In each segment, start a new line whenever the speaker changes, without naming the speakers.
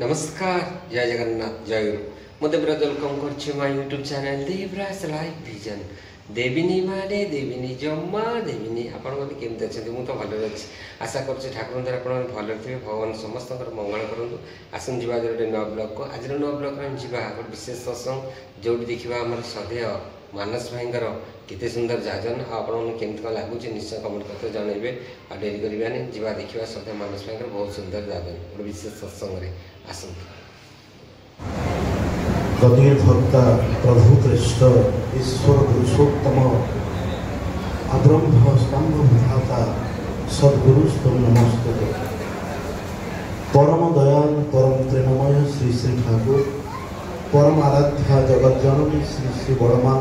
नमस्कार जय जगन्नाथ जय गुरु मत वेलकम कर YouTube channel Devraj live vision देवीनी माने देवीनी जम्मा देवीनी आपण मैंने केमती अच्छे मुझे भल अच्छी आशा कर ठाकुर द्वारा आप भल थे भगवान समस्त मंगल करूँ आसन जी गोटे नुआ ब्लग को आज नुआ ब्लग में जा गोटे विशेष सत्संग जो देखा आम श्रद्धेय मानस भाई केते सुंदर जाजन आपन केमती कौन लगुच निश्चय कमेंट करते जनइबे आ डेरी करानी जा देखा श्रद्धेय मानस भाई बहुत सुंदर जाजन गोटे विशेष सत्संग आसन
गदीर भक्ता प्रभु कृष्ण ईश्वर पुरुषोत्तम अब्रह्म स्तंभ विधाता सद्गुरु स्तुम नमस्ते परम दयाल परम प्रेममय श्री श्री ठाकुर परम आराध्या जगत जननी श्री श्री बड़मा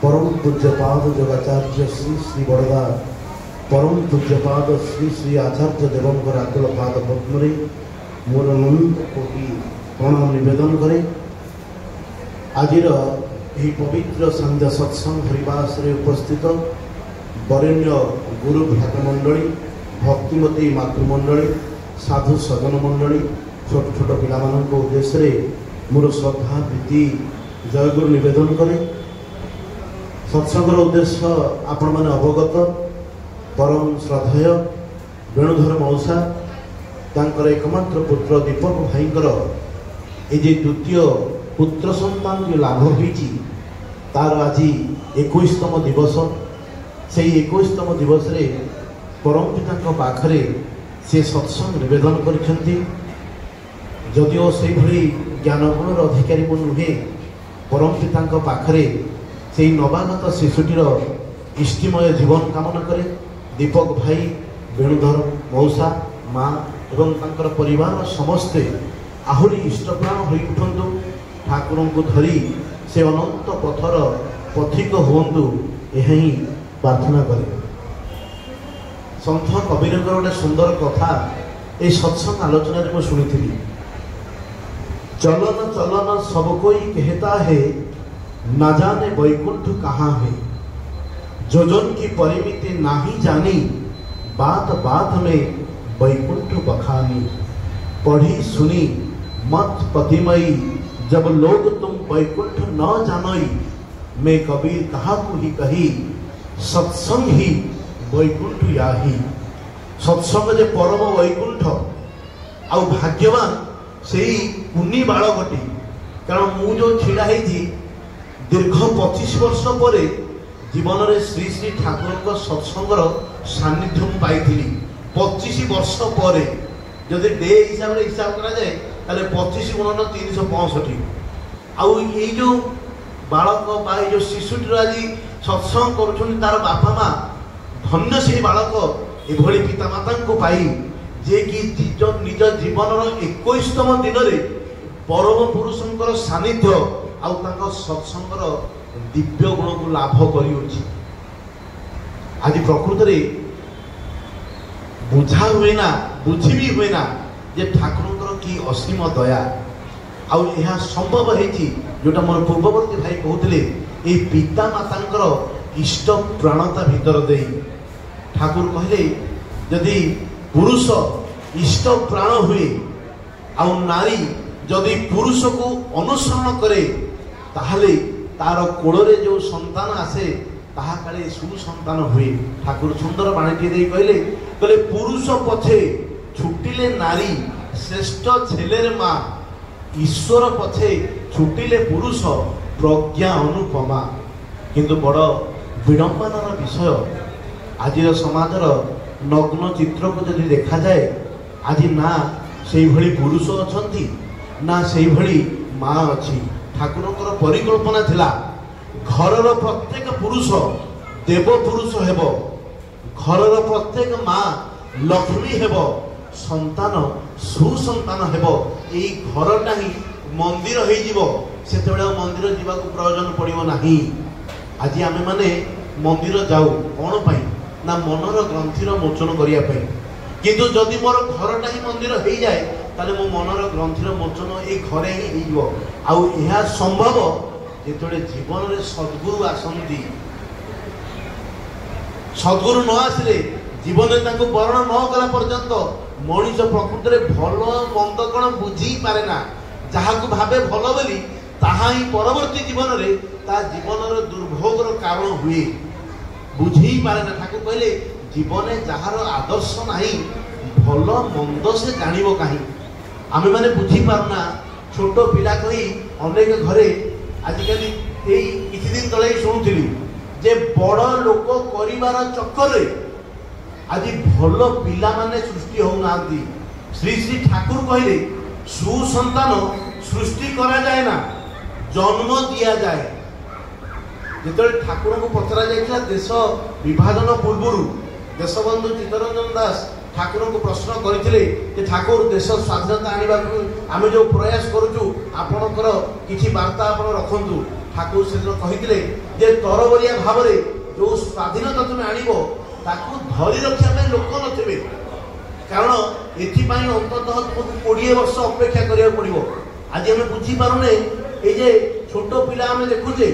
परम पूज्यपाद जगाचार्य श्री श्री बड़दा परम पूज्यपाद श्री श्री आचार्य देवंकर आकुल पाद पद्मरे मोर अनंत कोटि प्रणाम निवेदन करे आजिर यही पवित्र संध्या सत्संग हरिवास रे उपस्थित वरेण्य गुरु भ्रातमंडली भक्तिमती मातृमंडली साधु सजन मंडली छोट छोट पिला उद्देश्य मोर श्रद्धा प्रीति जयगुरु निवेदन करे सत्संगर उद्देश्य आपण मैंने अवगत परम श्रद्धेय वेणुधर मौसा तांकर एकमात्र पुत्र दीपक भाईंकर ये द्वितीय पुत्र संतान जो लाभ होती तार आज 21तम दिवस से 21तम दिवस रे परम पिता पाखरे से सत्संग निवेदन करछंती जदिओ से भली ज्ञानगुणर अधिकारी मु नुहे परम पिता पाखरे से नवागत शिशुटीर इष्टिमय जीवन कामना करे दीपक भाई वेणुधर मौसा माँ एवं तांकर परिवार समस्ते आहुरी इष्टप्राण हो उठंतु ठाकुर को धरी से अनंत पथर पथिक हुंतु यह प्रार्थना करे संत कबीर गोटे सुंदर कथा ये सत्संग आलोचना रे शुणी चलन चलन सब कोई कहता है न जाने वैकुंठ कहाँ है जोजन की परिमिति नहीं जानी बात बात में वैकुंठ बखानी पढ़ी सुनी मत पतिमयी जब लोग तुम वैकुंठ न जानई मैं कबीर कहा को ही कही सत्संग ही वैकुंठ याही सत्संग जे परम वैकुंठ आ भाग्यवान से कुनी बालकटी कारण मु जो छिड़ा है दीर्घ 25 वर्ष पर जीवन में श्री श्री ठाकुर सत्संगर सानिध्य पाई 25 वर्ष पर जदि डे हिसाब करा जाए ताले 25 गुणन 365 आउ ये जो बालक बा जो शिशुटीर आज सत्संग कर तार बापा माँ धन्य से बालक एभली पितामाता को पाई जे कि निज जीवन 21तम दिन में परम पुरुषंकर सानिध्य आउ सत्संगर दिव्य गुण को लाभ कर आज प्रकृत में बुझा हुए ना बुझी भी हुए ना जे ठाकुर की असीम दया आउ यह संभव है जोटा मोर पूर्ववर्ती भाई कहते ये पिता माता इष्ट प्राणता भीतर दे ठाकुर कहले यदि पुरुष इष्ट प्राण हुए आउ नारी जदि पुरुष को अनुसरण करे ताहले तार कोल रे जो संतान आसे ताहा काले सुसंतान हुए ठाकुर सुंदर बाणी दे कहले पुरुष पछे छुटिले नारी श्रेष्ठ छेलेर माँ ईश्वर पछे छुटिले पुरुष प्रज्ञा अनुपमा किंतु बड़ विडंबनार विषय आज समाजर नग्न चित्र को जदि देखा जाए आज ना से भली पुरुष अछंती ना से भली माँ अच्छी ठाकुरंकर परिकल्पना थिला घरर प्रत्येक पुरुष देव पुरुष हेबो घरर प्रत्येक माँ लक्ष्मी हेबो संतान सुसंतान हेबो एई घरटा ही मंदिर हो जीवो सेतेबेले मंदिर जीवा को प्रयोजन पड़िबो नाही आज आमे माने मंदिर जाऊ कोन पई ना मनर ग्रंथिर मोचन करिया पई किंतु जदि मोर घरटा ही मंदिर हो जाए ताले मो मनर ग्रंथिर मोचन ए घरे ही हो जीवो आउ एहा संभव जेतोले जीवन रे सद्गुरु आसंती सद्गुरु न आसले जीवन में वर्ण न कला पर्यंत मनीष प्रकृत में भल मंद कौन बुझी पारे ना जहाँ भावे भल बोली ताहा ही परवर्ती जीवन में ता जीवन दुर्भोगर कारण हुए बुझी पारे ना। ठाकुर कहले जीवन जार आदर्श नहीं भल मंद से जानिब कहीं आमे माने बुझी पारना। छोट पिला कही अनेक घरे आजिकली यही किछि दिन तले शुणुली जे बड़ लोक करिवार चक्कर आज भल पिला माने सृष्टि होना। श्री श्री ठाकुर कहले सुसंतान सृष्टि करा जाए ना जन्म दिया जाए। जो ठाकुर को पचरा जाइए देश विभाजन पूर्व देशबंधु चित्तरंजन दास ठाकुर को प्रश्न करते ठाकुर देश स्वाधीनता आने आम जो प्रयास करुचु आपणकर किसी वार्ता आप रखु। ठाकुर से कहते जे तरबरिया भाव में जो स्वाधीनता तुम आनिबो ताकू धरी रखा लोक नथिबे कारण एथिपाई अंततः तुमको 20 वर्ष अपेक्षा करिया पड़िबो। आज हम बुझी पारुने ए जे छोटो पिला हम देखुजे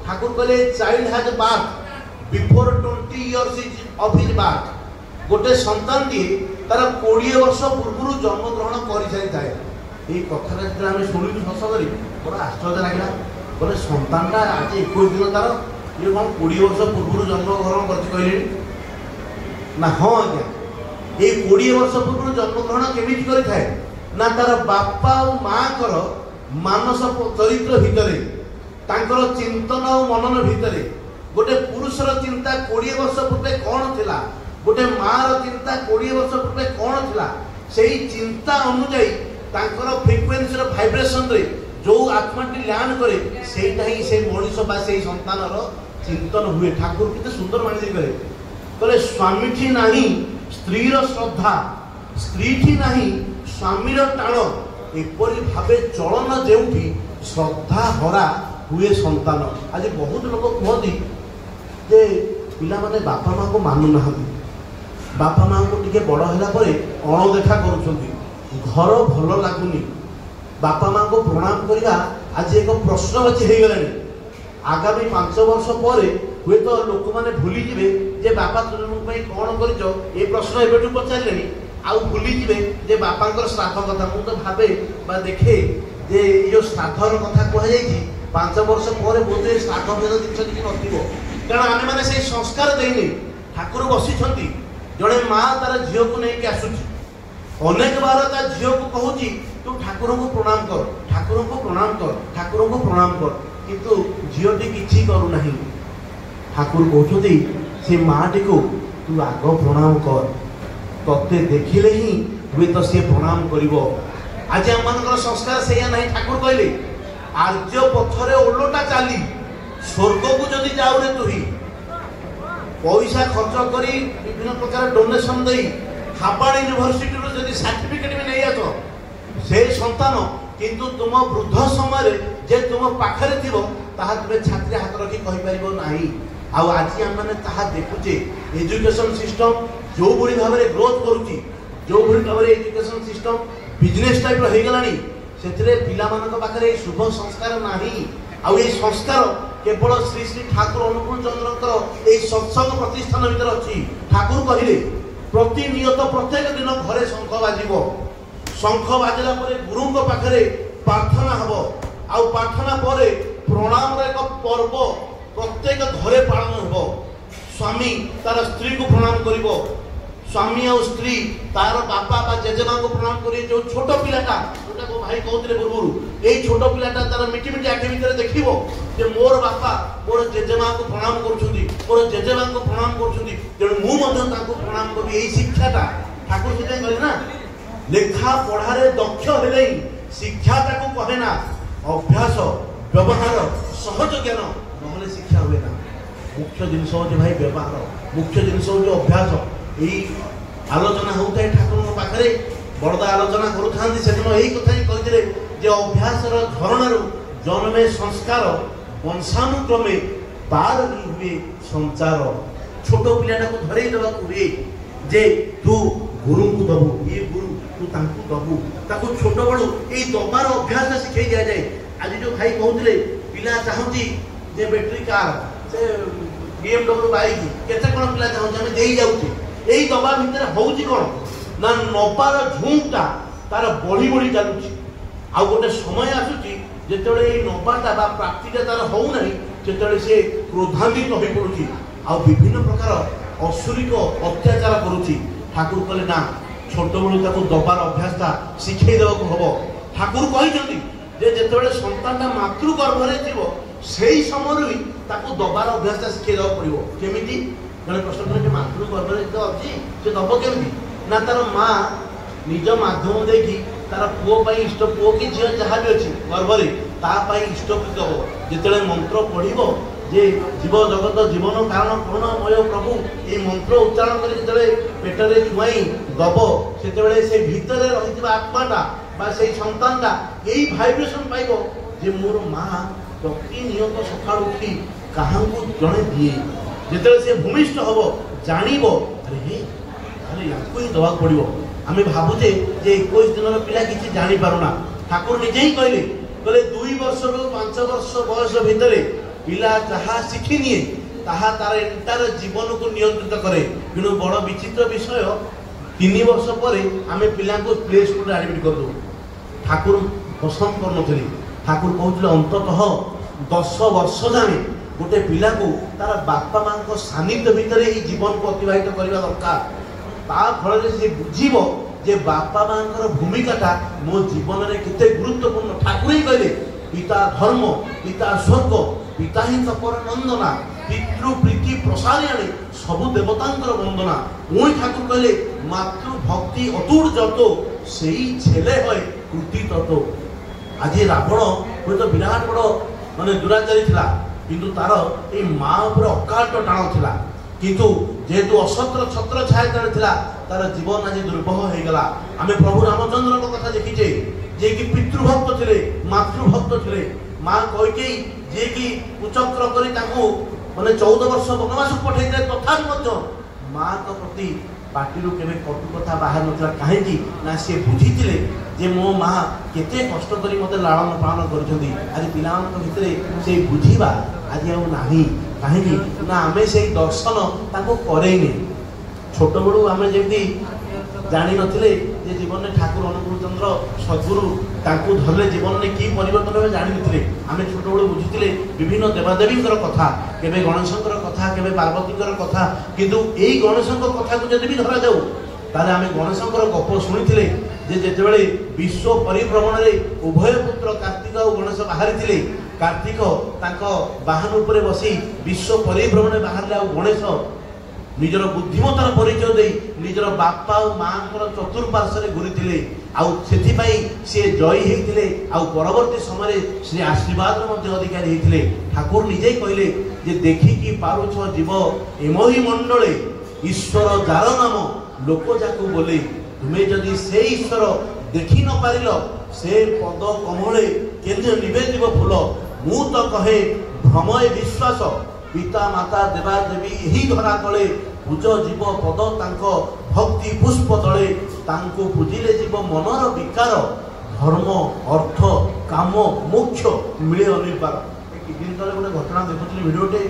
ठाकुर कहले child has birth before 20 years of his birth. गोटे संतान दिए तार 20 वर्ष पूर्व जन्म ग्रहण कर सारी थाए। ये कथा जो आम शुणु हस कर बड़ा आश्चर्य लगे बोले संतानटा आज 21 दिन तार ये कौन 20 वर्ष पूर्व जन्म ग्रहण कर कहले ना। हाँ आज्ञा ये 20 वर्ष पूर्व जन्म ग्रहण केमी करे ना तार बापा और माँ कर मानस चरित्र भितर चिंतन और मनन भितर गोटे पुरुषर चिंता 20 वर्ष पूर्वे कौन थिला गोटे मार चिंता 20 वर्ष पूर्वे कौन थिला से चिंता अनुजाई फ्रिक्वेन्सी भाइब्रेशन रे जो आत्माटी लैंड करे सेटा ही से मनीष बा से संतानर चिंतन हुए। ठाकुर कितने सुंदर मानी करे कहले स्वामी ठी नहीं स्त्रीर श्रद्धा स्त्री ठी नहीं स्वामीर टाण एपरी भावे चलन जेउठी श्रद्धा हरा हुए संतान। आज बहुत लोग कहते जे पिला माने बापा माँ को मानु ना बापा माँ को टिके बड़ होला परे अणदेखा करुछंती घर भल लागुनी बापा माँ को प्रणाम करवा आज एक प्रश्नवाची हो गलानी। आगामी 5 वर्ष पर हुए तो लोक मैंने भूली जिवे जे बापा तुम कौन कर ये प्रश्न एबेठू पचारे आउ भूली जिवे जे बापा श्राद्ध कथा मु तो भावे बा देखे जे यो श्राद्धर कथा कहुई 5 वर्ष पर बोधे श्राद्ध भेद जिन किसी नथिबो कारण आमे माने से संस्कार देनी। ठाकुर बसी जड़े माँ तार झील को लेकिन आसुची अनेक बार ता झील को कहूँ तू ठाकुर को प्रणाम कर ठाकुर को प्रणाम कर ठाकुर को प्रणाम कर किंतु झीलटी किसी करूना। ठाकुर कहते से माँटी को तू आग प्रणाम कर तते देखिले ही हुए तो सी प्रणाम कर। आज आम मान संस्कार से ना ठाकुर कहले आर्य पथरे ओलटा चली स्वर्ग को जदि जाऊ रे तुही पैसा खर्च करी विभिन्न प्रकार डोनेशन दे हाबाड़ यूनिवर्सिटी जदि सर्टिफिकेट भी नहीं आस से संतान किंतु तुम वृद्ध समय जे तुम पाखे थी तुम्हें छात्री हाथ रखी कहीपर ना। आज आम मैंने देखुचे एजुकेशन सिस्टम जो भाई भाव में ग्रोथ करुच्ची जो भाई भाव में एजुकेशन सिस्टम बिजनेस टाइप हो गलानी से पिला पाखे शुभ संस्कार ना आउ ये संस्कार केवल श्री श्री ठाकुर अनुकूल चंद्र ये सत्संग प्रतिष्ठान भीतर अच्छी। ठाकुर कहले प्रतिनियत प्रत्येक दिन घरे शंख बाजिब शंख बाजिला गुरु पाखे प्रार्थना हम आउ प्रार्थना पर प्रणाम एक पर्व प्रत्येक घरे पालन हो। स्वामी तार स्त्री को प्रणाम करिवो स्वामी और स्त्री तार बापा बा जेजेमा को प्रणाम करिए। जो छोट पिलाटा जोटा को भाई कहते पूर्व ये छोट पिलाटा तार मिटी मिटी आखि भीतर देखिबो जे मोर बापा मोर जेजेमा को प्रणाम करुछुंदी मोर जेजेमा को प्रणाम करुछुंदी तेणु मु मध्य ताको प्रणाम करी। यही शिक्षाटा ठाकुर से कहले ना लेखा पढ़ारे दक्ष हेले शिक्षा ताको कहे ना अभ्यास व्यवहार सहज ज्ञान नहले शिक्षा हुए ना। मुख्य जिनस हो भाई व्यवहार मुख्य जिनस हो अभ्यास यही आलोचना होता है ठाकुर पाखे बड़दा आलोचना करूँ से दिन यही कथा ही कहते अभ्यास धरण जन्मे संस्कार वंशानुक्रमे बार हुए संचार। छोट पिलाटा को धरे देवा हुए जे तू गुरु को दबू ये गुरु तू तांकु दबू ताको छोट बड़ू ये दबार अभ्यास शिखाई दि जाए। आज जो भाई कहते पिला चाहती जे बैटरी कार से BMW बाइक केते कौन पिला चाहते आम दे जाऊे यही दबा भितर हूँ कौन ନା ନବାର ଝୁଙ୍କଟା ତାର ବଢି ବଢି ଚାଲୁଛି। ଆଉ ଗୋଟେ ସମୟ ଆସୁଛି ଯେତେବେଳେ ଏଇ ନବାଟା ବା ପ୍ରାପ୍ତିଟା ତାର ହଉନାହିଁ, ସେତେବେଳେ ସେ କ୍ରୋଧାନ୍ୱିତ ହୋଇ ପଡୁଛି ଆଉ ବିଭିନ୍ନ ପ୍ରକାର ଅସୁରିକ ଅତ୍ୟାଚାର କରୁଛି। ଠାକୁର କହିଲେ ନା, ଛୋଟବେଳୁ ତାକୁ ଦବାର ଅଭ୍ୟାସଟା ଶିଖେଇ ଦେବାକୁ ହବ। ଠାକୁର କହିଛନ୍ତି ଯେ ଯେତେବେଳେ ସନ୍ତାନଟା ମାତୃ ଗର୍ଭରେ ଥିବ ସେଇ ସମୟରୁ ହିଁ ତାକୁ ଦବାର ଅଭ୍ୟାସଟା ଶିଖେଇ ଦେବାକୁ ପଡିବ। କେମିତି? ଜଣେ ପ୍ରଶ୍ନ କଲେ ଯେ ମାତୃ ଗର୍ଭରେ ତ ଅଛି, ସେ ଦବ କେମିତି? ନା ତାର ମା ନିଜ ମାଧ୍ୟମ ଦେଇକି ତାର ପୁଅ ପାଇଁ ଇଷ୍ଟ, ପୁଅ କି ଝିଅ ଯାହା ବି ଅଛି ଗର୍ଭରେ ତା ପାଇଁ ଇଷ୍ଟପତି ଦବ। ଯେତେବେଳେ ମନ୍ତ୍ର ପଢିବ ଯେ ଜୀବ ଜଗତ ଜୀବନ କାରଣ କରୁଣାମୟ ପ୍ରଭୁ, এই ମନ୍ତ୍ର ଉଚ୍ଚାରଣ କରି ଯେତେବେଳେ ପେଟରେ ଛୁଆଇ ଦବ, ସେତେବେଳେ ସେ ଭିତରେ ରହିଥିବା ଆତ୍ମାଟା ବା ସେଇ ସନ୍ତାନଟା ଏଇ ଭାଇବ୍ରେସନ ପାଇବ ଯେ ମୋର ମା ପ୍ରତିନିୟତ ସକାଳୁ ଉଠି କାହାକୁ ଜଣେ ଦିଏ। ଯେତେବେଳେ ସେ ଭୂମିଷ୍ଠ ହବ ଜାଣିବ, ଆରେ ୟାକୁ ହିଁ ଦେବାକୁ ପଡିବ। ଆମେ ଭାବୁଛେ ଯେ 21 ଦିନର ପିଲା କିଛି ଜାଣିପାରୁନା। ଠାକୁର ନିଜେ ହିଁ କହିଲେ 2 ବର୍ଷରୁ 5 ବର୍ଷ ବୟସ ଭିତରେ ପିଲା ଯାହା ଶିଖିନିଏ ତାହା ତାର ଏଣ୍ଟାର ଜୀବନକୁ ନିୟନ୍ତ୍ରିତ କରେ। କିନ୍ତୁ ବଡ଼ ବିଚିତ୍ର ବିଷୟ, 3 ବର୍ଷ ପରେ ଆମେ ପିଲାଙ୍କୁ ପ୍ଲେ ସ୍କୁଲରେ ଆଡମିଟ୍ କରିଦେଉ। ଠାକୁର ପସନ୍ଦ କରୁନଥିଲେ। ଠାକୁର କହୁଥିଲେ ଅନ୍ତତଃ 10 ବର୍ଷ ଯାଏ ଗୋଟେ ପିଲାକୁ ତାର ବାପା ମାଙ୍କ ସାନ୍ନିଧ୍ୟ ଭିତରେ ଏହି ଜୀବନକୁ ଅତିବାହିତ କରିବା ଦରକାର। ତା ଫଳରେ ସେ ବୁଝିବ ଯେ ବାପା ମାଙ୍କର ଭୂମିକାଟା ମୋ ଜୀବନରେ କେତେ ଗୁରୁତ୍ୱପୂର୍ଣ୍ଣ। ଠାକୁର ହିଁ କହିଲେ ପିତା ଧର୍ମ, ପିତା ସ୍ୱର୍ଗ, ପିତା ହିଁ ତପର ନନ୍ଦନା, ପିତୃ ପ୍ରୀତି ପ୍ରସାରିଣୀ, ସବୁ ଦେବତାଙ୍କର ବନ୍ଦନା। ପୁଣି ଠାକୁର କହିଲେ ମାତୃ ভক্তি অতুর যত সেই ছেলে হয় কৃতি তত। আজ রাবণ হয়তো বিরাট বড় মানে দুরাচারী ଥିଲା, কিন্তু তার এই মা উপরে অকাল্য টাণ ଥିଲା। কিন্তু যেহেতু অসত্র ছত্র ছায়া তার ଥିଲା, তার জীবন আজ দুর্বহ হয়ে গেল। আমি প্রভু রামচন্দ্রଙ୍କ কথা দেখিছে, যে কি পিতৃভক্ত ଥିଲେ, মাতৃভক্ত ଥିଲେ। মা কইকেই যে কি কুচক্র করে তাকে মানে 14 ବର୍ଷ বনবাস পঠাইলে, তথাপি ମଧ୍ୟ ମାଙ୍କ ପ୍ରତି ପାଟିରୁ କେବେ କଟୁ କଥା ବାହାରି ନଥିଲା। କାହିଁକି ନା ସେ ବୁଝିଥିଲେ ଯେ ମୋ ମା କେତେ କଷ୍ଟ କରି ମୋତେ ଲାଳନ ପାଳନ କରିଛନ୍ତି। ଆଜି ପିଲାମାନଙ୍କ ଭିତରେ ସେଇ ବୁଝିବା ଆଜି ଆଉ ନାହିଁ। କାହିଁକି ନା ଆମେ ସେଇ ଦର୍ଶନ ତାଙ୍କୁ କରେଇନି। ଛୋଟବେଳୁ ଆମେ ଯେମିତି ଜାଣିନଥିଲେ ଯେ ଜୀବନରେ ଠାକୁର ଅନୁକୂଳ ଚନ୍ଦ୍ର ସଦ୍ଗୁରୁ ତାଙ୍କୁ ଧରିଲେ ଜୀବନରେ କି ପରିବର୍ତ୍ତନ ହେବେ ଜାଣିନଥିଲେ। ଆମେ ଛୋଟବେଳୁ ବୁଝିଥିଲେ ବିଭିନ୍ନ ଦେବାଦେବୀଙ୍କର କଥା, କେବେ ଗଣେଶଙ୍କର କଥା, କେବେ ପାର୍ବତୀଙ୍କର କଥା। କିନ୍ତୁ ଏଇ ଗଣେଶଙ୍କ କଥାକୁ ଯଦି ବି ଧରାଯାଉ, ତାହେଲେ ଆମେ ଗଣେଶଙ୍କର ଗପ ଶୁଣିଥିଲେ ଯେ ଯେତେବେଳେ ବିଶ୍ୱ ପରିଭ୍ରମଣରେ ଉଭୟ ପୁତ୍ର କାର୍ତ୍ତିକ ଆଉ ଗଣେଶ ବାହାରିଥିଲେ, କାର୍ତ୍ତିକ ତାଙ୍କ ବାହନ ଉପରେ ବସି ବିଶ୍ୱ ପରିଭ୍ରମଣରେ ବାହାରିଲେ, ଆଉ ଗଣେଶ ନିଜର ବୁଦ୍ଧିମତାର ପରିଚୟ ଦେଇ ନିଜର ବାପା ଆଉ ମାଙ୍କର ଚତୁଃପାର୍ଶ୍ୱରେ ଘୁରିଥିଲେ। ଆଉ ସେଥିପାଇଁ ସିଏ ଜୟୀ ହେଇଥିଲେ। ଆଉ ପରବର୍ତ୍ତୀ ସମୟରେ ସେ ଆଶୀର୍ବାଦର ମଧ୍ୟ ଅଧିକାରୀ ହେଇଥିଲେ। ଠାକୁର ନିଜେ କହିଲେ ଯେ ଦେଖିକି ପାରୁଛ ଜୀବ ଏମହି ମଣ୍ଡଳେ, ଈଶ୍ୱର ଯାର ନାମ ଲୋକ ଯାକୁ ବୋଲେ। ତୁମେ ଯଦି ସେ ଈଶ୍ୱର ଦେଖି ନ ପାରିଲ, ସେ ପଦ କମଳେ କେନ୍ଦ୍ର ନିବେଦିବ ଫୁଲ। ମୁଁ ତ କହେ ଭ୍ରମଏ ବିଶ୍ୱାସ, ପିତା ମାତା ଦେବା ଦେବୀ ଏହି ଧରା ତଳେ। ପୂଜ ଜୀବ ପଦ ତାଙ୍କ ଭକ୍ତି ପୁଷ୍ପ ତଳେ। ତାଙ୍କୁ ପୂଜିଲେ ଜୀବ ମନର ବିକାର, ଧର୍ମ ଅର୍ଥ କାମ ମୋକ୍ଷ ମିଳେ ଅନିର୍ବାର। କିଛି ଦିନ ତଳେ ଗୋଟେ ଘଟଣା ଦେଖୁଥିଲି ଭିଡ଼ିଓଟେ,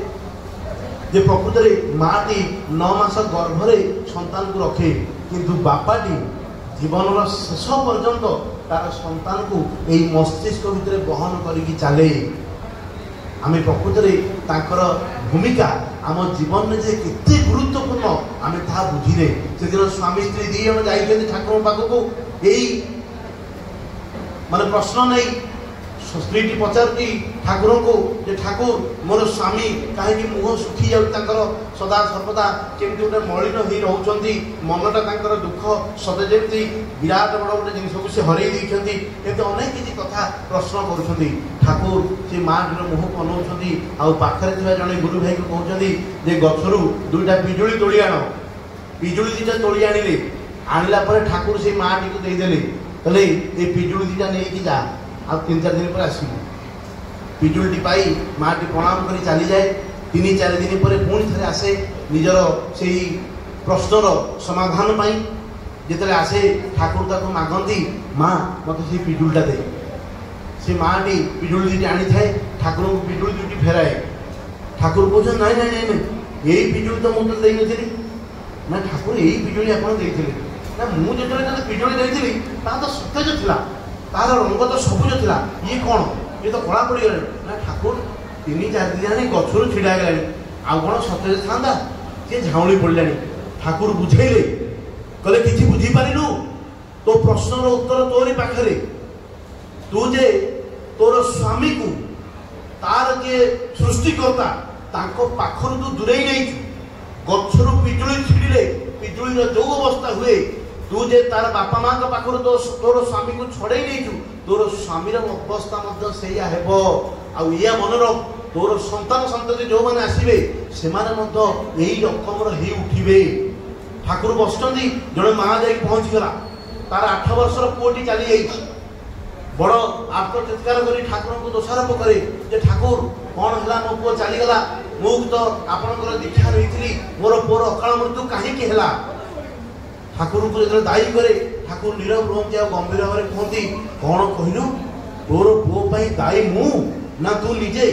ଯେ ପ୍ରକୃତରେ ମାଟି 9 ମାସ ଗର୍ଭରେ ସନ୍ତାନକୁ ରଖେ, କିନ୍ତୁ ବାପାଟି ଜୀବନର ଶେଷ ପର୍ଯ୍ୟନ୍ତ ତାର ସନ୍ତାନକୁ ଏହି ମସ୍ତିଷ୍କ ଭିତରେ ବହନ କରିକି ଚାଲେ। ଆମେ ପ୍ରକୃତରେ ତାଙ୍କର ଭୂମିକା ଆମ ଜୀବନରେ ଯେ କେତେ ଗୁରୁତ୍ୱପୂର୍ଣ୍ଣ ଆମେ ତାହା ବୁଝିଲେ। ସେଦିନ ସ୍ୱାମୀ ସ୍ତ୍ରୀ 2 ଜଣ ଯାଇଛନ୍ତି ଠାକୁରଙ୍କ ପାଖକୁ। ଏଇ ମାନେ ପ୍ରଶ୍ନ ନେଇ ସ୍ତ୍ରୀଟି ପଚାରୁଛି ଠାକୁରଙ୍କୁ ଯେ ଠାକୁର ମୋର ସ୍ୱାମୀ କାହିଁକି ମୁହଁ ଶୁଖି ଯାଉଛି, ତାଙ୍କର ସଦା ସର୍ବଦା କେମିତି ଗୋଟେ ମଳିନ ହେଇ ରହୁଛନ୍ତି, ମନଟା ତାଙ୍କର ଦୁଃଖ, ସତେ ଯେମିତି ବିରାଟ ବଡ଼ ଗୋଟେ ଜିନିଷକୁ ସେ ହରେଇ ଦେଇଛନ୍ତି। ଏମିତି ଅନେକ କିଛି କଥା ପ୍ରଶ୍ନ କରୁଛନ୍ତି। ଠାକୁର ସେ ମାଆଟିର ମୁହଁକୁ ଅନଉଛନ୍ତି, ଆଉ ପାଖରେ ଥିବା ଜଣେ ଗୁରୁ ଭାଇକୁ କହୁଛନ୍ତି ଯେ ଗଛରୁ 2ଟା ପିଜୁଳି ତୋଳି ଆଣ। ପିଜୁଳି 2ଟା ତୋଳି ଆଣିଲେ। ଆଣିଲା ପରେ ଠାକୁର ସେଇ ମାଆଟିକୁ ଦେଇଦେଲେ, କହିଲେ ଏ ପିଜୁଳି 2ଟା ନେଇକି ଯା, ଆଉ 3-4 ଦିନ ପରେ ଆସିବୁ। ପିଜୁଳିଟି ପାଇ ମାଆଟି ପ୍ରଣାମ କରି ଚାଲିଯାଏ। 3-4 ଦିନ ପରେ ପୁଣି ଥରେ ଆସେ ନିଜର ସେଇ ପ୍ରଶ୍ନର ସମାଧାନ ପାଇଁ। ଯେତେବେଳେ ଆସେ ଠାକୁର ତାକୁ ମାଗନ୍ତି, ମା ମୋତେ ସେଇ ପିଜୁଳିଟା ଦେ। ସେ ମାଆଟି ପିଜୁଳି 2ଟି ଆଣିଥାଏ, ଠାକୁରଙ୍କୁ ପିଜୁଳି 2ଟି ଫେରାଏ। ଠାକୁର କହୁଛନ୍ତି ନାଇଁ ଏଇ ପିଜୁଳି ତ ମୁଁ ତ ଦେଇନଥିଲି। ନା ଠାକୁର ଏଇ ପିଜୁଳି ଆପଣ ଦେଇଥିଲେ। ନା ମୁଁ ଯେତେବେଳେ ତାକୁ ପିଜୁଳି ଦେଇଥିଲି ତାହା ତ ସତେଜ ଥିଲା, ତାହାର ରଙ୍ଗ ତ ସବୁଜ ଥିଲା, ଇଏ କ'ଣ ଇଏ ତ କଳା ପଡ଼ିଗଲାଣି। ନା ଠାକୁର 3-4 ଦିନ ହେଲାଣି ଗଛରୁ ଛିଡ଼ା ହେଇଗଲାଣି, ଆଉ କ'ଣ ସତେଜ ଥାନ୍ତା, ସିଏ ଝାଉଁଳି ପଡ଼ିଲାଣି। ଠାକୁର ବୁଝେଇଲେ, କହିଲେ କିଛି ବୁଝିପାରିଲୁ, ତୋ ପ୍ରଶ୍ନର ଉତ୍ତର ତୋରି ପାଖରେ। ତୁ ଯେ ତୋର ସ୍ୱାମୀକୁ ତାର ଯିଏ ସୃଷ୍ଟିକର୍ତ୍ତା ତାଙ୍କ ପାଖରୁ ତୁ ଦୂରେଇ ନେଇଛୁ। ଗଛରୁ ପିଜୁଳି ଛିଡ଼ିଲେ ପିଜୁଳିର ଯୋଉ ଅବସ୍ଥା ହୁଏ, ତୁ ଯେ ତାର ବାପା ମାଙ୍କ ପାଖରୁ ତୋର ସ୍ୱାମୀକୁ ଛଡ଼େଇ ନେଇଛୁ, ତୋର ସ୍ୱାମୀର ଅବସ୍ଥା ମଧ୍ୟ ସେଇଆ ହେବ। ଆଉ ଏଇଆ ମନେ ରଖ, ତୋର ସନ୍ତାନ ସନ୍ତତି ଯୋଉମାନେ ଆସିବେ ସେମାନେ ମଧ୍ୟ ଏଇ ରକମର ହେଇ ଉଠିବେ। ଠାକୁର ବସିଛନ୍ତି, ଜଣେ ମା ଯାଇକି ପହଞ୍ଚିଗଲା, ତାର 8 ବର୍ଷର ପୁଅଟି ଚାଲି ଯାଇଛି। ବଡ଼ ଆର୍ତ ଚିତ୍କାର କରି ଠାକୁରଙ୍କୁ ଦୋଷାରୋପ କରେ ଯେ ଠାକୁର କ'ଣ ହେଲା, ମୋ ପୁଅ ଚାଲିଗଲା, ମୁଁ ତ ଆପଣଙ୍କର ଦୀକ୍ଷା ନେଇଥିଲି, ମୋର ପୁଅର ଅକାଳ ମୃତ୍ୟୁ କାହିଁକି ହେଲା। ଠାକୁରଙ୍କୁ ଯେତେବେଳେ ଦାୟୀ କରେ, ଠାକୁର ନୀରବ ରୁହନ୍ତି, ଆଉ ଗମ୍ଭୀର ଭାବରେ କୁହନ୍ତି, କ'ଣ କହିଲୁ, ତୋର ପୁଅ ପାଇଁ ଦାୟୀ ମୁଁ ନା ତୁ ନିଜେ।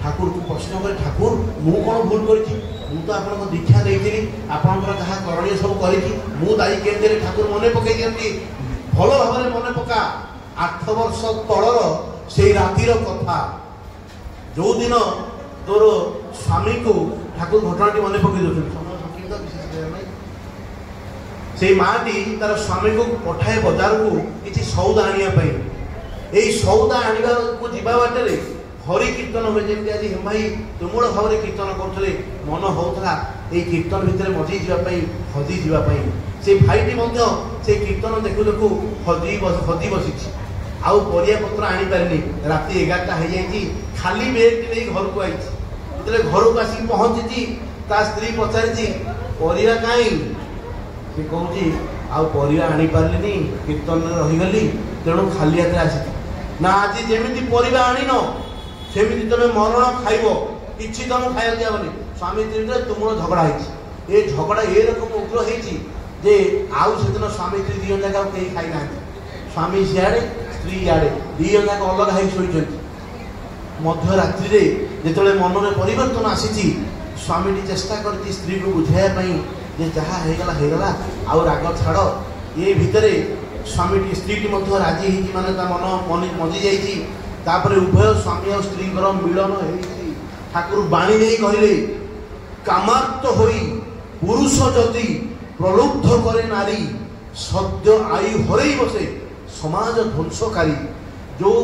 ଠାକୁରଙ୍କୁ ପ୍ରଶ୍ନ କରେ, ଠାକୁର ମୁଁ କ'ଣ ଭୁଲ କରିଛି, ମୁଁ ତ ଆପଣଙ୍କ ଦୀକ୍ଷା ନେଇଥିଲି, ଆପଣଙ୍କର ଯାହା କରଣୀୟ ସବୁ କରିଛି, ମୁଁ ଦାୟୀ କେମିତି ହେଲି। ଠାକୁର ମନେ ପକାଇ ଦିଅନ୍ତି, ଭଲ ଭାବରେ ମନେ ପକା 8 ବର୍ଷ ତଳର ସେଇ ରାତିର କଥା, ଯୋଉଦିନ ତୋର ସ୍ୱାମୀକୁ ଠାକୁର ଘଟଣାଟି ମନେ ପକାଇ ଦେଉଛନ୍ତି। ସମୟ ସଂକୀର୍ଣ୍ଣ ବିଶେଷ ନାହିଁ। ସେଇ ମାଟି ତାର ସ୍ୱାମୀକୁ ପଠାଏ ବଜାରକୁ କିଛି ସଉଦା ଆଣିବା ପାଇଁ। ଏଇ ସଉଦା ଆଣିବାକୁ ଯିବା ବାଟରେ ହରି କୀର୍ତ୍ତନ ହୁଏ, ଯେମିତି ଆଜି ହେମାଇ ତୁମୁଳ ଭାବରେ କୀର୍ତ୍ତନ କରୁଥିଲେ, ମନ ହେଉଥିଲା ଏଇ କୀର୍ତ୍ତନ ଭିତରେ ମଜି ଯିବା ପାଇଁ, ହଜି ଯିବା ପାଇଁ। ସେ ଭାଇଟି ମଧ୍ୟ ସେଇ କୀର୍ତ୍ତନ ଦେଖୁ ଦେଖୁ ହଜି ବସିଛି, ଆଉ ପରିବା ପତ୍ର ଆଣିପାରିନି। ରାତି 11ଟା ହେଇଯାଇଛି, ଖାଲି ବେଗଟି ନେଇ ଘରକୁ ଆଇଛି। ଯେତେବେଳେ ଘରକୁ ଆସିକି ପହଞ୍ଚିଛି, ତା ସ୍ତ୍ରୀ ପଚାରିଛି, ପରିବା କାହିଁ? ସେ କହୁଛି, ଆଉ ପରିବା ଆଣିପାରିଲିନି, କୀର୍ତ୍ତନରେ ରହିଗଲି, ତେଣୁ ଖାଲି ହାତରେ ଆସିଛି। ନା, ଆଜି ଯେମିତି ପରିବା ଆଣିନ ସେମିତି ତମେ ମରଣ ଖାଇବ, କିଛି ତମକୁ ଖାଇବାକୁ ଦିଆବନି। ସ୍ୱାମୀ ସ୍ତ୍ରୀରେ ତୁମର ଝଗଡ଼ା ହେଇଛି। ଏ ଝଗଡ଼ା ଏ ରକମ ଉଗ୍ର ହେଇଛି ଯେ ଆଉ ସେଦିନ ସ୍ୱାମୀ ସ୍ତ୍ରୀ 2 ଜଣ ଯାକ ଆଉ କେହି ଖାଇନାହାନ୍ତି। ସ୍ୱାମୀ ସିଆଡ଼େ, ସ୍ତ୍ରୀ ଇଆଡ଼େ, 2 ଜଣ ଯାକ ଅଲଗା ହେଇ ଶୋଇଛନ୍ତି। ମଧ୍ୟରାତ୍ରିରେ ଯେତେବେଳେ ମନରେ ପରିବର୍ତ୍ତନ ଆସିଛି, ସ୍ୱାମୀଟି ଚେଷ୍ଟା କରିଛି ସ୍ତ୍ରୀକୁ ବୁଝାଇବା ପାଇଁ ଯେ ଯାହା ହେଇଗଲା ହେଇଗଲା, ଆଉ ରାଗ ଛାଡ଼। ଏ ଭିତରେ ସ୍ୱାମୀଟି ସ୍ତ୍ରୀଟି ମଧ୍ୟ ରାଜି ହେଇଛି, ମାନେ ତା ମନ ମଜି ଯାଇଛି। ତାପରେ ଉଭୟ ସ୍ୱାମୀ ଆଉ ସ୍ତ୍ରୀଙ୍କର ମିଳନ ହେଇଛି। ଠାକୁର ବାଣୀ ଦେଇ କହିଲେ, କାମାର୍ତ୍ତ ହୋଇ ପୁରୁଷ ଯଦି ପ୍ରଲୁବ୍ଧ କରେ ନାରୀ, ସଦ୍ୟ ଆୟୁ ହରେଇ ବସେ ସମାଜ ଧ୍ୱଂସକାରୀ। ଯୋଉ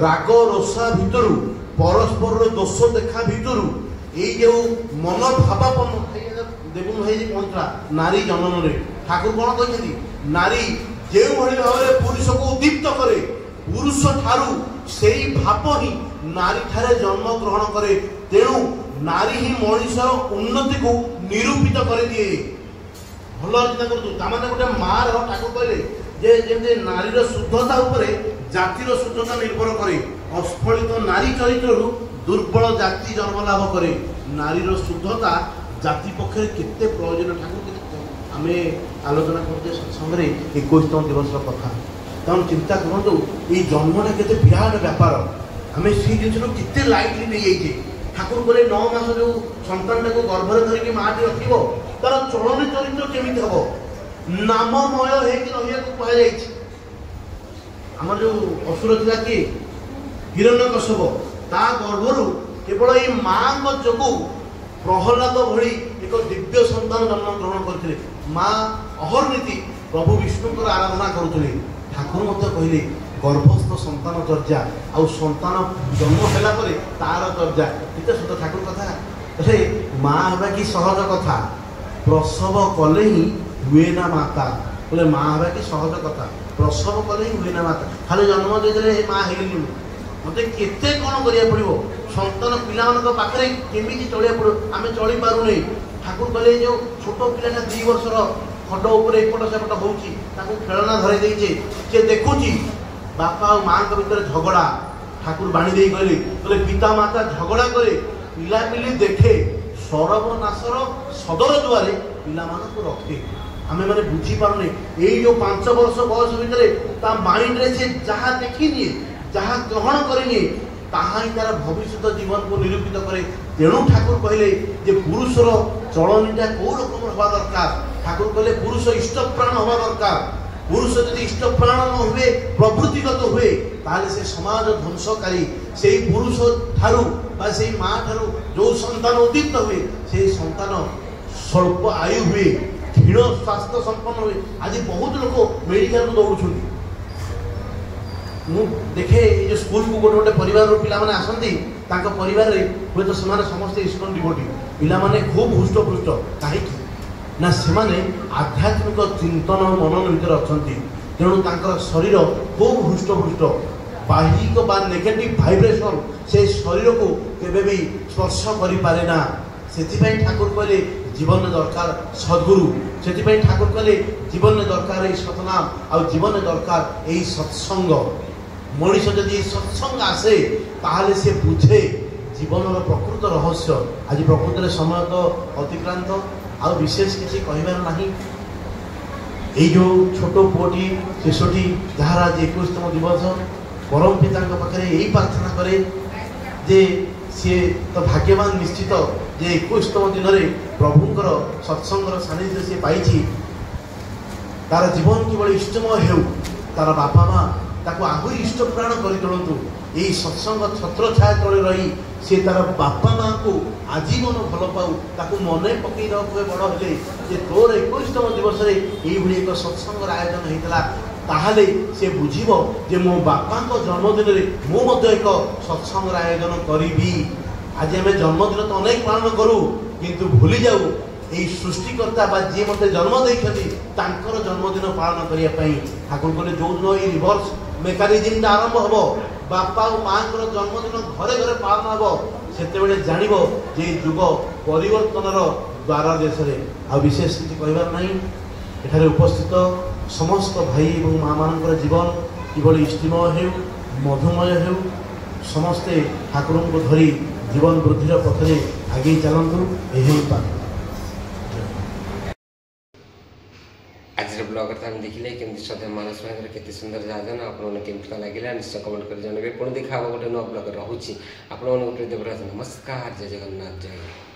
ରାଗ ରୋଷା ଭିତରୁ, ପରସ୍ପରର ଦୋଷ ଦେଖା ଭିତରୁ ଏଇ ଯୋଉ ମନ ଭାବାପନ୍ନ ଦେବୁନ ହେଇଛି ପହଞ୍ଚିଲା ନାରୀ ଜନନରେ। ଠାକୁର କ'ଣ କହିଛନ୍ତି, ନାରୀ ଯେଉଁଭଳି ଭାବରେ ପୁରୁଷକୁ ଉଦ୍ଦୀପ୍ତ କରେ, ପୁରୁଷ ଠାରୁ ସେଇ ଭାବ ହିଁ ନାରୀ ଠାରେ ଜନ୍ମ ଗ୍ରହଣ କରେ। ତେଣୁ ନାରୀ ହିଁ ମଣିଷର ଉନ୍ନତିକୁ ନିରୂପିତ କରିଦିଏ। ଭଲ ଚିନ୍ତା କରନ୍ତୁ, ତାମାନେ ଗୋଟେ ମାର, ଠାକୁର କହିଲେ ଯେ ଯେମିତି ନାରୀର ଶୁଦ୍ଧତା ଉପରେ ଜାତିର ଶୁଦ୍ଧତା ନିର୍ଭର କରେ। ଅସ୍ଫଳିତ ନାରୀ ଚରିତ୍ରରୁ ଦୁର୍ବଳ ଜାତି ଜନ୍ମ ଲାଭ କରେ। ନାରୀର ଶୁଦ୍ଧତା ଜାତି ପକ୍ଷରେ କେତେ ପ୍ରୟୋଜନ ଠାକୁର ଆମେ ଆଲୋଚନା କରୁଛେ ସତ୍ସଙ୍ଗରେ 21ତମ ଦିବସର କଥା। ତେଣୁ ଚିନ୍ତା କରନ୍ତୁ, ଏଇ ଜନ୍ମଟା କେତେ ବିରାଟ ବ୍ୟାପାର, ଆମେ ସେଇ ଜିନିଷକୁ କେତେ ଲାଇଟଲି ନେଇଯାଇଛେ। ଠାକୁର କହିଲେ 9 ମାସ ଯୋଉ ସନ୍ତାନଟାକୁ ଗର୍ଭରେ ଧରିକି ମାଟି ରଖିବ, ତାର ଚଳନୀ ଚରିତ୍ର କେମିତି ହବ, ନାମମୟ ହେଇକି ରହିବାକୁ କୁହାଯାଇଛି। ଆମର ଯୋଉ ଅସୁର ଥିଲା କିଏ, ହିରଣ୍ୟକଶ୍ୟପ, ତା ଗର୍ଭରୁ କେବଳ ଏଇ ମାଙ୍କ ଯୋଗୁଁ ପ୍ରହ୍ଲାଦ ଭଳି ଏକ ଦିବ୍ୟ ସନ୍ତାନ ଜନ୍ମ ଗ୍ରହଣ କରିଥିଲେ। ମା ଅହର୍ନିତି ପ୍ରଭୁ ବିଷ୍ଣୁଙ୍କର ଆରାଧନା କରୁଥିଲେ। ଠାକୁର ମଧ୍ୟ କହିଲେ, ଗର୍ଭସ୍ଥ ସନ୍ତାନ ଚର୍ଯା, ଆଉ ସନ୍ତାନ ଜନ୍ମ ହେଲା ପରେ ତାର ଚର୍ଯା। ଏତେ ସତ ଠାକୁର କଥା। ମା ହେବା କି ସହଜ କଥା, ପ୍ରସବ କଲେ ହିଁ ହୁଏ ନା ମାତା। ବୋଲେ ମା ହେବା କି ସହଜ କଥା, ପ୍ରସବ କଲେ ହିଁ ହୁଏ ନା ମାତା। ଖାଲି ଜନ୍ମ ଦେଇଦେଲେ ମା ହେଇଗଲି, ମତେ କେତେ କ'ଣ କରିବାକୁ ପଡ଼ିବ। ସନ୍ତାନ ପିଲାମାନଙ୍କ ପାଖରେ କେମିତି ଚଳିବାକୁ ପଡ଼ିବ, ଆମେ ଚଳିପାରୁନି। ଠାକୁର କହିଲେ, ଯୋଉ ଛୋଟ ପିଲାଟା 2 ବର୍ଷର ଖଟ ଉପରେ ଏପଟ ସେପଟ ହେଉଛି, ତାକୁ ଖେଳନା ଧରେଇ ଦେଇଛେ, ସେ ଦେଖୁଛି ବାପା ଆଉ ମାଙ୍କ ଭିତରେ ଝଗଡ଼ା। ଠାକୁର ବାଣୀ ଦେଇ କହିଲେ, ପିତା ମାତା ଝଗଡ଼ା କରେ, ପିଲାପିଲି ଦେଖେ, ସର୍ବନାଶର ସଦର ଦୁଆରେ ପିଲାମାନଙ୍କୁ ରଖେ। ଆମେ ମାନେ ବୁଝିପାରୁନି, ଏଇ ଯୋଉ 5 ବର୍ଷ ବୟସ ଭିତରେ ତା ମାଇଣ୍ଡରେ ସେ ଯାହା ଦେଖିନିଏ, ଯାହା ଗ୍ରହଣ କରିନିଏ, ताहा ही तार भविष्य जीवन को निरूपित करे। तेणु ठाकुर कहले जे पुरुषर चलनीटा कौ रकम हवा दरकार। ठाकुर कहले पुरुष इष्टप्राण हवा दरकार। पुरुष यदि इष्टप्राण न हुए प्रवृत्तिगत हुए ताले से समाज ध्वंसकारी से पुरुष ठारू बा से माँ ठारू जो संतान उदित हुए से संतान स्वल्प आयु हुए क्षीण स्वास्थ्य संपन्न हुए। आज बहुत लोग मेडिकल को दौड़ मु देखे जो स्कूल को गोटे गोटे परिवार पिला माने आसंती तांको परिवार रे हुए तो समाने समस्त इस्कन डिवोटी पिला माने खूब हृष्टपुष्ट काहे ना सेमाने आध्यात्मिक चिंतन मनन भीतर अछंती। तेणु तांकर शरीर खूब हृष्टपुष्ट बाह्यिक बा नेगेटिव वाइब्रेशन से शरीर को केबे भी स्पर्श करि पारे ना। सेथिपई ठाकुर कहले जीवन में दरकार सद्गुरु। सेथिपई ठाकुर कहले जीवन में दरकार ए सतनाम आ जीवन में दरकार ए सत्संग। मनीष जदि सत्संग आसे ताहले से बुझे जीवन प्रकृत रहस्य। आज प्रकृत में समय तो अतिक्रांत आ विशेष किसी कहबार नहीं। ये जो छोट पुओटी शिशुटी जार आज 21तम दिवस परम पिता पाखे यही प्रार्थना करे जे सी तो भाग्यवान निश्चित जे 21तम दिन में प्रभुंर सत्संगर सानिध्य सी पाई। तार जीवन किभली इष्टमय हो तार बापा माँ ताको आहुरी इष्टप्राण कर तोड़ू। यही सत्संग छत्र छाया तले रही सी तार बापा माँ को आजीवन भल पाऊ ताको मन पकई रखे बड़ हे जे तोर 21तम दिवस में एक सत्संग आयोजन होता ताहले से बुझिबो जे मो बापा को जन्मदिन में मु एक सत्संग आयोजन करी। आज आम जन्मदिन तो अनेक पालन करूँ किंतु भूली जाऊ यही सृष्टिकर्ता बा जी मते जन्म देखती तांकर जन्मदिन पालन करने ठाकुर कहले जो दिन ये रिवर्स मेकानिजम आरंभ हम बापा और माँ जन्मदिन घरे घरे पालन हम से जान जे युग परिवर्तन द्वार देश में विशेष किसी कहबार नहीं। एठारे उपस्थित समस्त भाई और माँ मान जीवन किभली इष्टिमय हो मधुमय हो समस्ते ठाकुर को धरी जीवन वृद्धि पथरे आगे चलतु यही पाठ।
आज ब्लॉग आम देखिले केमती श्रद्धा मानस भाई केते सुंदर आयोजन आपने केमती लगे निश्चय कमेंट कर जानवे पुणी देखा गोटे नुआ ब्लॉग रोचे आप देवराज नमस्कार जय जगन्नाथ जय।